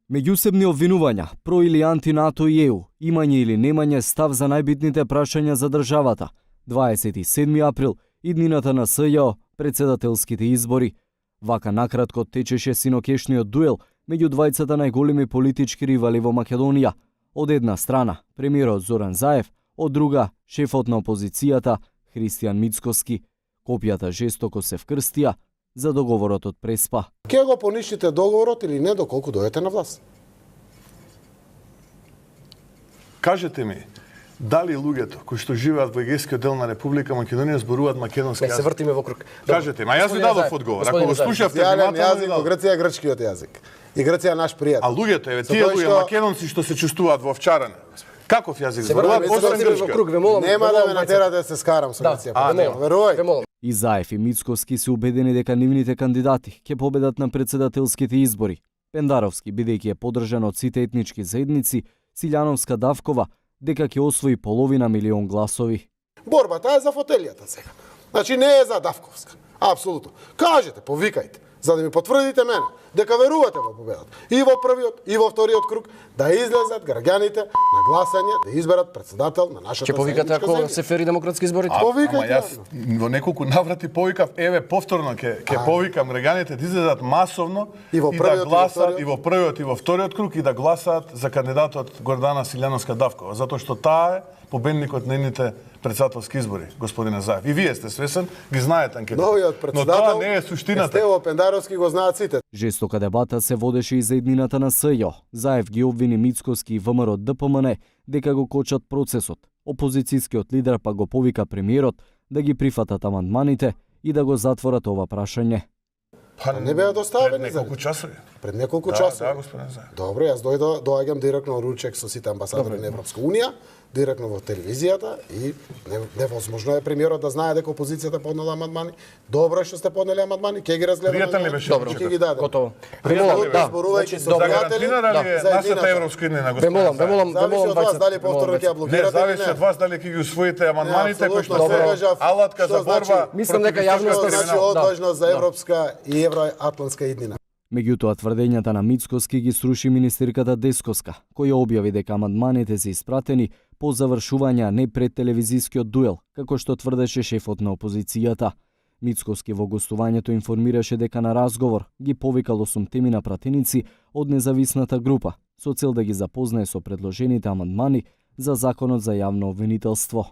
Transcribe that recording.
Меѓусебни обвинувања, про или анти-НАТО и ЕУ, имање или немање став за најбитните прашања за државата. 27 април, иднината на СЈО, председателските избори. Вака накратко течеше синокешниот дуел меѓу двајцата најголеми политички ривали во Македонија. Од една страна, премиерот Зоран Заев, од друга, шефот на опозицијата, Христијан Мицкоски. Копијата жестоко се вкрстија за договорот од Преспа. Ке го поништите договорот или не доколку дојдете на власт? Кажете ми, дали луѓето кои што живеат во егејскиот дел на Република Македонија зборуваат македонски Не се јазик? вртиме во круг. Кажете ми, а јас ви дадов одговор. Ако го слушавте Јавен внимателно, јазик ви во дадов. Грција е грчкиот јазик. И Грција е наш пријател. А луѓето, еве, тие Затоа луѓе што- македонци што се чувствуваат во овчаране. Каков јазик Се зборуваат? вртиме Освен во круг, грчкиот. ве молам. Нема да ме натерате да се скарам со Грција. Да, Нема, верувај. ве молам. И Заев и Мицкоски се убедени дека нивните кандидати ќе победат на председателските избори. Пендаровски, бидејќи е подржан од сите етнички заедници, Силјановска Давкова, дека ќе освои половина милион гласови. Борбата е за фотелијата сега. Значи не е за Давковска. Апсолутно. Кажете, повикајте, за да ми потврдите мене дека верувате во победата. И во првиот, и во вториот круг, да излезат граѓаните на гласање, да изберат председател на нашата Ќе повикате заедничка ако земја. се фери демократски избори? Повикајте. Ама јас во неколку наврати повикав, еве повторно ќе повикам граѓаните да излезат масовно И во да првиот, и во гласаат вториот. и во првиот и во вториот круг и да гласаат за кандидатот Гордана Силјановска Давкова, затоа што таа е победникот на нивните председателски избори, господине Заев. И вие сте свесен, ги знаете анкетите. Новиот Но председател, тоа не е суштината. Стево Пендаровски го знаат сите. Жестока дебата се водеше и за иднината на СЈО. Заев ги обвини Мицкоски и ВМРО ДПМН дека го кочат процесот. Опозицијскиот лидер па го повика премиерот да ги прифатат амандманите и да го затворат ова прашање. Не беа доставени пред за неколку часови. Пред неколку Да, часови. да, господине Заев. Добро, јас доаѓам директно ручек со сите амбасадори на Европска Унија, директно во телевизијата и невозможно е премиерот да знае дека опозицијата поднела амандмани. Добро е што сте поднели амандмани, ќе ги разгледаме. Пријатен ли беше Добро, ќе ручекот? ги дадем. Готово. Ве Пријатен молам, ли да. Зборувајќи со За пријатели, гарантира ли е за нашата едината. европска иднина, Ве господине молам, Заев? Зависи од вас дали повторно ќе ја Не, блокирате или зависи од не. вас дали ќе ги усвоите амандманите кои што Апсолутно, се кажав, алатка што за борба. значи- Мислам дека против јавноста Што истичкиот значи криминал. одважност за европска и евроатлантска иднина. Меѓутоа, тврдењата на Мицкоски ги сруши министерката Десковска, која објави дека амандманите се испратени по завршување, а не пред телевизискиот дуел, како што тврдеше шефот на опозицијата. Мицкоски во гостувањето информираше дека на разговор ги повикал 8 на пратеници од независната група, со цел да ги запознае со предложените амандмани за законот за јавно обвинителство.